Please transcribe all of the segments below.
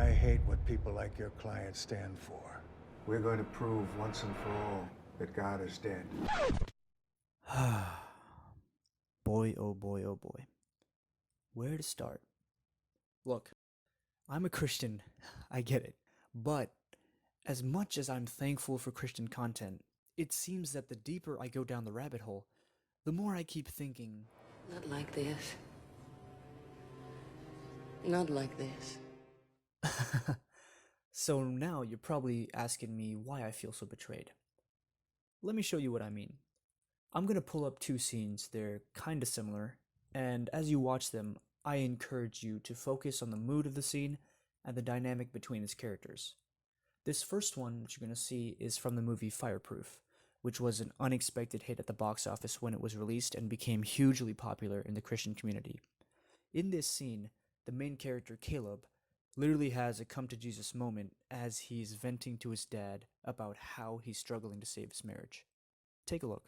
I hate what people like your client stand for. We're going to prove once and for all that God is dead. Boy, oh boy, oh boy. Where to start? Look, I'm a Christian, I get it. But as much as I'm thankful for Christian content, it seems that the deeper I go down the rabbit hole, the more I keep thinking, not like this. Not like this. So now you're probably asking me why I feel so betrayed. Let me show you what I mean. I'm gonna pull up two scenes, they're kinda similar, and as you watch them, I encourage you to focus on the mood of the scene and the dynamic between its characters. This first one, which you're gonna see, is from the movie Fireproof, which was an unexpected hit at the box office when it was released and became hugely popular in the Christian community. In this scene, the main character, Caleb, literally has a come to Jesus moment as he's venting to his dad about how he's struggling to save his marriage. Take a look.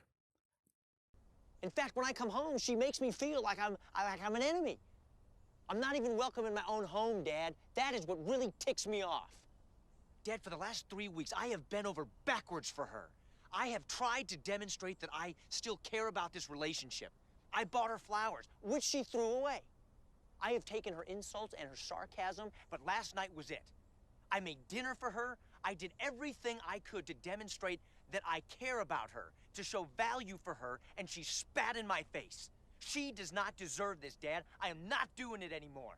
In fact, when I come home, she makes me feel like I'm an enemy. I'm not even welcome in my own home, Dad. That is what really ticks me off. Dad, for the last 3 weeks, I have bent over backwards for her. I have tried to demonstrate that I still care about this relationship. I bought her flowers, which she threw away. I have taken her insults and her sarcasm, but last night was it. I made dinner for her. I did everything I could to demonstrate that I care about her, to show value for her, and she spat in my face. She does not deserve this, Dad. I am not doing it anymore.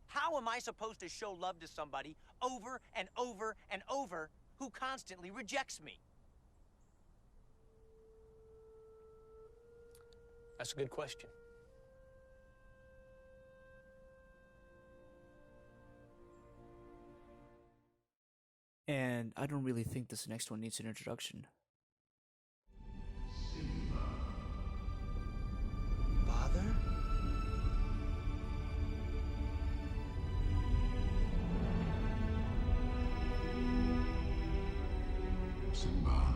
How am I supposed to show love to somebody over and over and over who constantly rejects me? That's a good question. And I don't really think this next one needs an introduction. Father? Simba.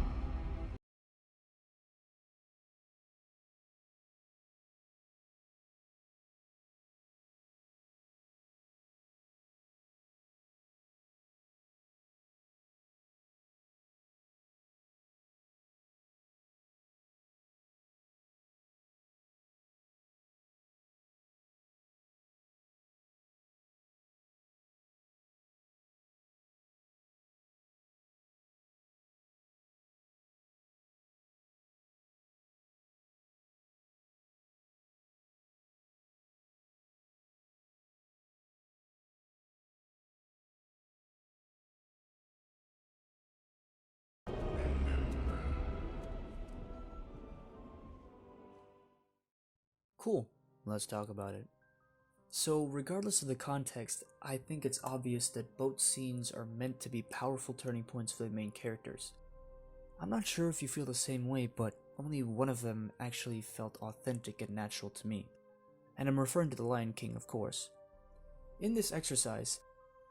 Cool, let's talk about it. So, regardless of the context, I think it's obvious that both scenes are meant to be powerful turning points for the main characters. I'm not sure if you feel the same way, but only one of them actually felt authentic and natural to me. And I'm referring to The Lion King, of course. In this exercise,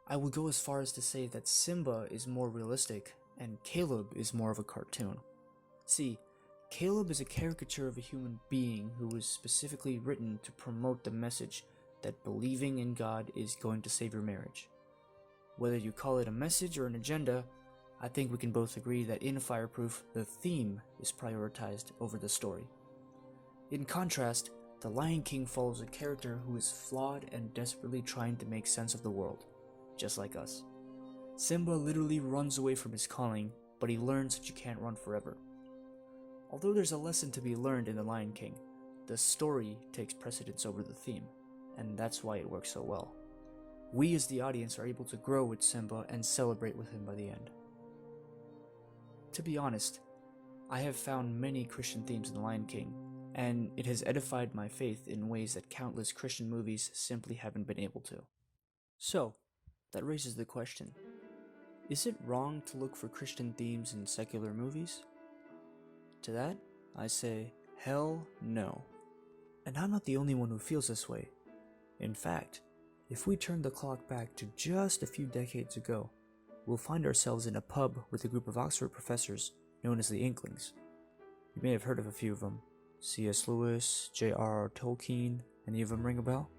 I would go as far as to say that Simba is more realistic, and Caleb is more of a cartoon. See, Caleb is a caricature of a human being who was specifically written to promote the message that believing in God is going to save your marriage. Whether you call it a message or an agenda, I think we can both agree that in Fireproof, the theme is prioritized over the story. In contrast, The Lion King follows a character who is flawed and desperately trying to make sense of the world, just like us. Simba literally runs away from his calling, but he learns that you can't run forever. Although there's a lesson to be learned in The Lion King, the story takes precedence over the theme, and that's why it works so well. We as the audience are able to grow with Simba and celebrate with him by the end. To be honest, I have found many Christian themes in The Lion King, and it has edified my faith in ways that countless Christian movies simply haven't been able to. So, that raises the question, is it wrong to look for Christian themes in secular movies? To that, I say, hell no. And I'm not the only one who feels this way. In fact, if we turn the clock back to just a few decades ago, we'll find ourselves in a pub with a group of Oxford professors known as the Inklings. You may have heard of a few of them. C.S. Lewis, J.R.R. Tolkien, any of them ring a bell?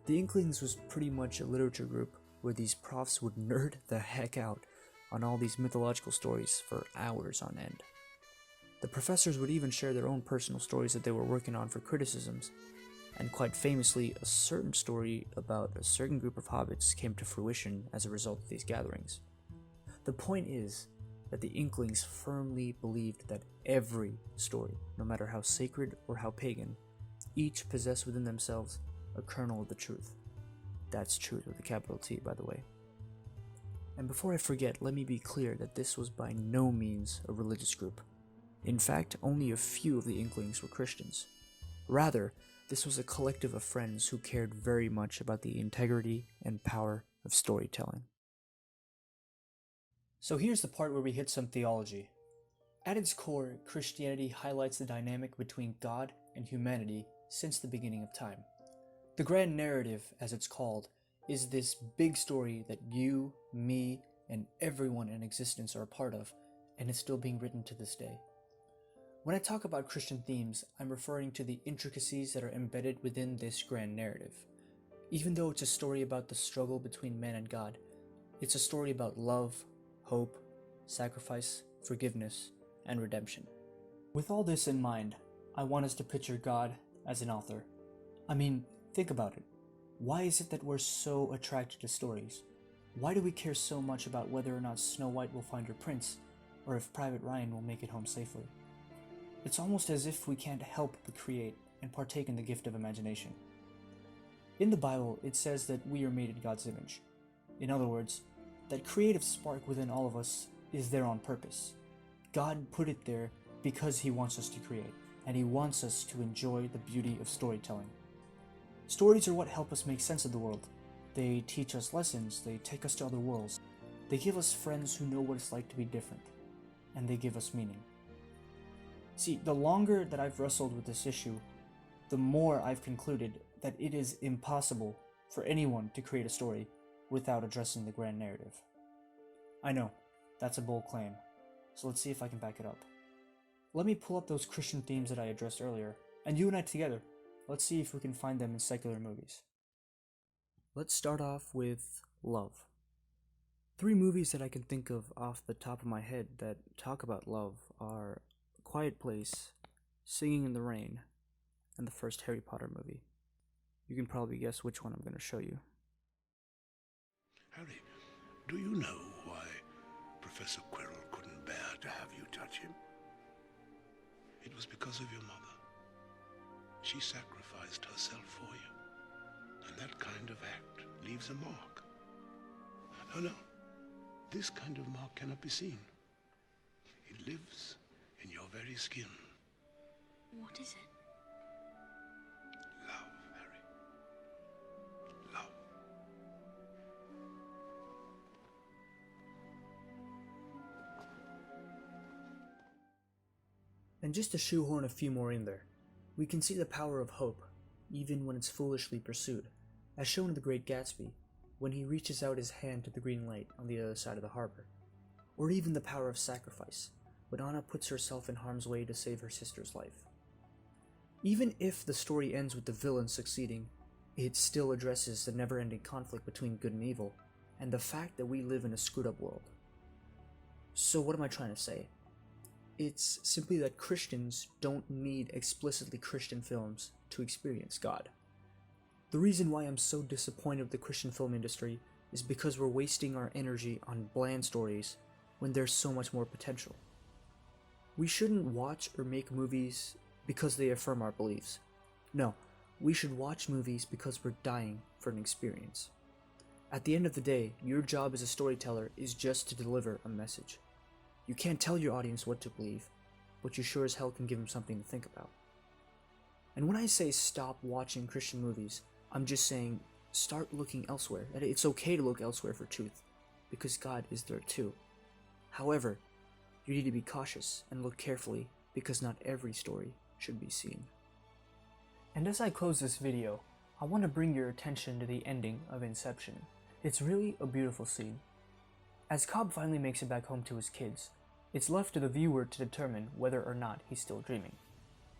The Inklings was pretty much a literature group where these profs would nerd the heck out on all these mythological stories for hours on end. The professors would even share their own personal stories that they were working on for criticisms, and quite famously, a certain story about a certain group of hobbits came to fruition as a result of these gatherings. The point is that the Inklings firmly believed that every story, no matter how sacred or how pagan, each possessed within themselves a kernel of the truth. That's truth with a capital T, by the way. And before I forget, let me be clear that this was by no means a religious group. In fact, only a few of the Inklings were Christians. Rather, this was a collective of friends who cared very much about the integrity and power of storytelling. So here's the part where we hit some theology. At its core, Christianity highlights the dynamic between God and humanity since the beginning of time. The grand narrative, as it's called, is this big story that you, me, and everyone in existence are a part of, and it's still being written to this day. When I talk about Christian themes, I'm referring to the intricacies that are embedded within this grand narrative. Even though it's a story about the struggle between man and God, it's a story about love, hope, sacrifice, forgiveness, and redemption. With all this in mind, I want us to picture God as an author. I mean, think about it. Why is it that we're so attracted to stories? Why do we care so much about whether or not Snow White will find her prince, or if Private Ryan will make it home safely? It's almost as if we can't help but create and partake in the gift of imagination. In the Bible, it says that we are made in God's image. In other words, that creative spark within all of us is there on purpose. God put it there because He wants us to create, and He wants us to enjoy the beauty of storytelling. Stories are what help us make sense of the world. They teach us lessons, they take us to other worlds, they give us friends who know what it's like to be different, and they give us meaning. See, the longer that I've wrestled with this issue, the more I've concluded that it is impossible for anyone to create a story without addressing the grand narrative. I know, that's a bold claim, so let's see if I can back it up. Let me pull up those Christian themes that I addressed earlier, and you and I together, let's see if we can find them in secular movies. Let's start off with love. 3 movies that I can think of off the top of my head that talk about love are Quiet Place, Singing in the Rain, and the first Harry Potter movie. You can probably guess which one I'm going to show you. Harry, do you know why Professor Quirrell couldn't bear to have you touch him? It was because of your mother. She sacrificed herself for you, and that kind of act leaves a mark. Oh no, this kind of mark cannot be seen. It lives in your very skin. What is it? Love, Harry. Love. And just to shoehorn a few more in there, we can see the power of hope, even when it's foolishly pursued, as shown in The Great Gatsby, when he reaches out his hand to the green light on the other side of the harbor. Or even the power of sacrifice, when Anna puts herself in harm's way to save her sister's life. Even if the story ends with the villain succeeding, it still addresses the never-ending conflict between good and evil, and the fact that we live in a screwed-up world. So what am I trying to say? It's simply that Christians don't need explicitly Christian films to experience God. The reason why I'm so disappointed with the Christian film industry is because we're wasting our energy on bland stories when there's so much more potential. We shouldn't watch or make movies because they affirm our beliefs. No, we should watch movies because we're dying for an experience. At the end of the day, your job as a storyteller is just to deliver a message. You can't tell your audience what to believe, but you sure as hell can give them something to think about. And when I say stop watching Christian movies, I'm just saying start looking elsewhere. That it's okay to look elsewhere for truth, because God is there too. However, you need to be cautious and look carefully, because not every story should be seen. And as I close this video, I want to bring your attention to the ending of Inception. It's really a beautiful scene. As Cobb finally makes it back home to his kids, it's left to the viewer to determine whether or not he's still dreaming.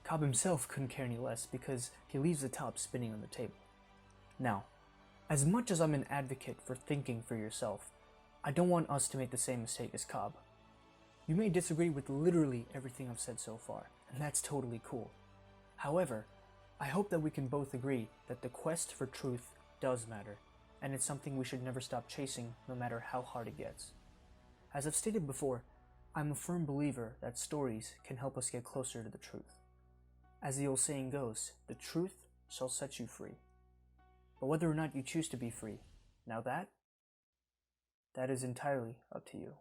Cobb himself couldn't care any less because he leaves the top spinning on the table. Now, As much as I'm an advocate for thinking for yourself, I don't want us to make the same mistake as Cobb. You may disagree with literally everything I've said so far, and that's totally cool. However, I hope that we can both agree that the quest for truth does matter, and it's something we should never stop chasing, no matter how hard it gets. As I've stated before, I'm a firm believer that stories can help us get closer to the truth. As the old saying goes, the truth shall set you free. But whether or not you choose to be free, now that is entirely up to you.